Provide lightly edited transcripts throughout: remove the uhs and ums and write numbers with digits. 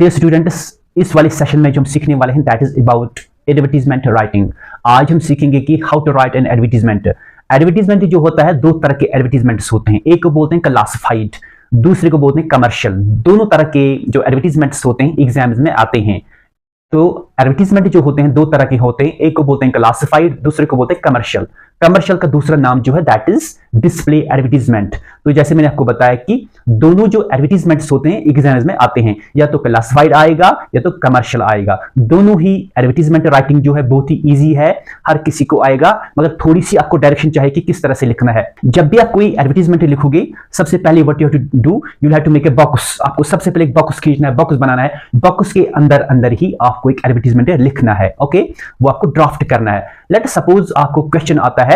Dear students, इस वाले session में जो हम सीखने वाले हैं that is about advertisement writing. आज हम सीखेंगे कि how to write an advertisement. Advertisement जो होता है, दो तरह के एडवर्टीजमेंट्स होते हैं, एक को बोलते हैं क्लासिफाइड, दूसरे को बोलते हैं कमर्शियल। दोनों तरह के जो एडवर्टीजमेंट्स होते हैं एग्जाम्स में आते हैं। तो एडवर्टीजमेंट जो होते हैं दो तरह के होते हैं, एक को बोलते हैं क्लासिफाइड, दूसरे को बोलते हैं कमर्शियल। कमर्शियल का दूसरा नाम जो है दैट इज डिस्प्ले एडवर्टीजमेंट। तो जैसे मैंने आपको बताया कि दोनों जो एडवर्टीजमेंट्स होते हैं एग्जाम्स में आते हैं, या तो क्लासिफाइड आएगा या तो कमर्शियल आएगा। दोनों ही एडवर्टीजमेंट राइटिंग जो है बहुत ही इजी है, हर किसी को आएगा, मगर थोड़ी सी आपको डायरेक्शन चाहिए कि किस तरह से लिखना है। जब भी आप कोई एडवर्टीजमेंट लिखोगे, सबसे पहले what you have to do, you have to make a box. आपको सबसे पहले एक बॉक्स खींचना है, बॉक्स बनाना है। बॉक्स के अंदर अंदर ही आपको एक एडवर्टीजमेंट लिखना है। ओके, वो आपको ड्राफ्ट करना है। लेट सपोज आपको क्वेश्चन आता है,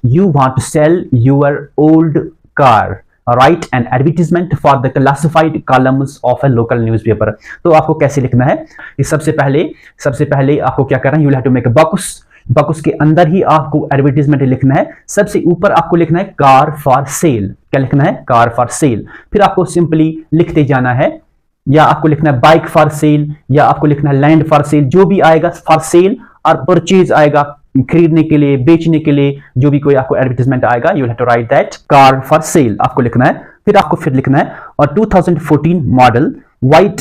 you want to sell your old car, write an advertisement for the classified columns of a local newspaper। तो आपको कैसे लिखना है, ये सबसे पहले आपको क्या करना है, you will have to make a box। Box के अंदर ही आपको एडवर्टीजमेंट लिखना है। सबसे ऊपर आपको लिखना है कार फॉर सेल। क्या लिखना है? Car for cell. फिर आपको सिंपली लिखते जाना है, या आपको लिखना है बाइक फॉर सेल, या आपको लिखना है लैंड फॉर सेल, जो भी आएगा फॉर सेल और परचेज आएगा, खरीदने के लिए, बेचने के लिए, जो भी कोई आपको एडवर्टाइजमेंट आएगा, you have to write that car for sale आपको लिखना है। फिर आपको लिखना है और 2014 model white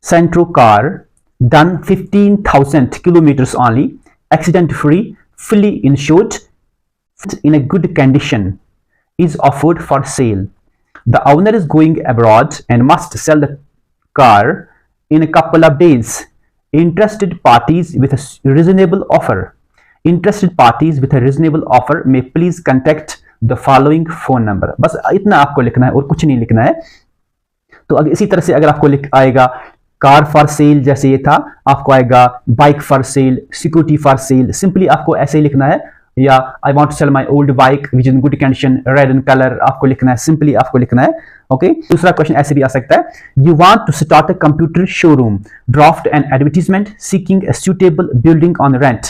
Santro car done 15,000 kilometres only, accident free, fully insured, in a good condition, is offered for sale. The owner is going abroad and must sell the car in a couple of days. Interested parties with a reasonable offer. Interested parties with a reasonable offer may please contact the following phone number. बस इतना आपको लिखना है और कुछ नहीं लिखना है। तो अगर इसी तरह से अगर आपको आएगा कार फॉर सेल, जैसे ये था, आपको आएगा bike for sale, security for sale. Simply आपको ऐसे ही लिखना है, या I want to sell my old bike which in good condition, red in colour, आपको लिखना है, सिंपली आपको लिखना है। ओके, दूसरा क्वेश्चन ऐसे भी आ सकता है, you want to start a computer showroom, draft an advertisement seeking a suitable building on rent.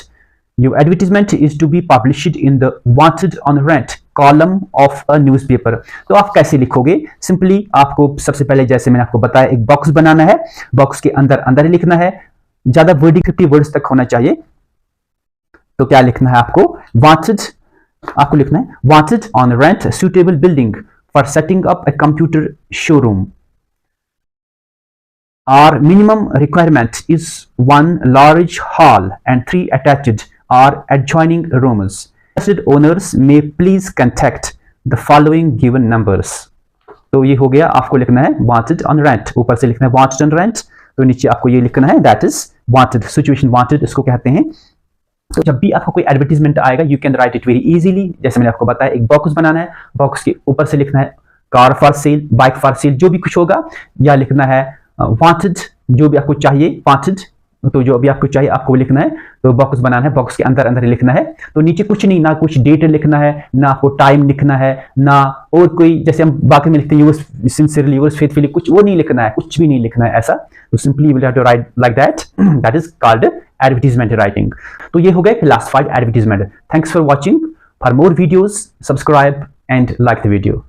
Your advertisement is to be published in the wanted on rent column of a newspaper. तो आप कैसे लिखोगे? Simply आपको सबसे पहले, जैसे मैंने आपको बताया, एक बॉक्स बनाना है। बॉक्स के अंदर अंदर ही लिखना है, ज्यादा वर्डिंग 50 वर्ड्स तक होना चाहिए। तो क्या लिखना है आपको? वांटेड, आपको लिखना है wanted on rent suitable building for setting up a computer showroom. Our minimum requirement is 1 large hall and 3 attached or adjoining rooms. Interested owners may please contact the following given numbers। तो ये हो गया, आपको लिखना है wanted on rent, ऊपर से लिखना है वांटेड ऑन रेंट, तो नीचे आपको ये लिखना है that is wanted, situation wanted इसको कहते हैं। तो जब भी आपको कोई एडवर्टीजमेंट आएगा, you can write it very easily. जैसे मैंने आपको बताया, एक बॉक्स बनाना है, बॉक्स के ऊपर से लिखना है car for cell, bike for cell, जो भी कुछ होगा, या लिखना है वांटेड, जो भी आपको चाहिए, वांटेड, तो जो भी आपको चाहिए आपको लिखना है। तो बॉक्स बनाना है, बॉक्स के अंदर अंदर लिखना है। तो नीचे कुछ नहीं, ना कुछ डेट लिखना है, ना आपको टाइम लिखना है, ना और कोई, जैसे हम बाकी में लिखते हैं यूर्स सिंसियरली, यूर्स फेथफुली, कुछ वो नहीं लिखना है, कुछ भी नहीं लिखना है ऐसा। तो simply you will have to write like that, that is called advertisement writing. तो ये हो गया classified advertisement. Thanks for watching. For more videos subscribe and like the video.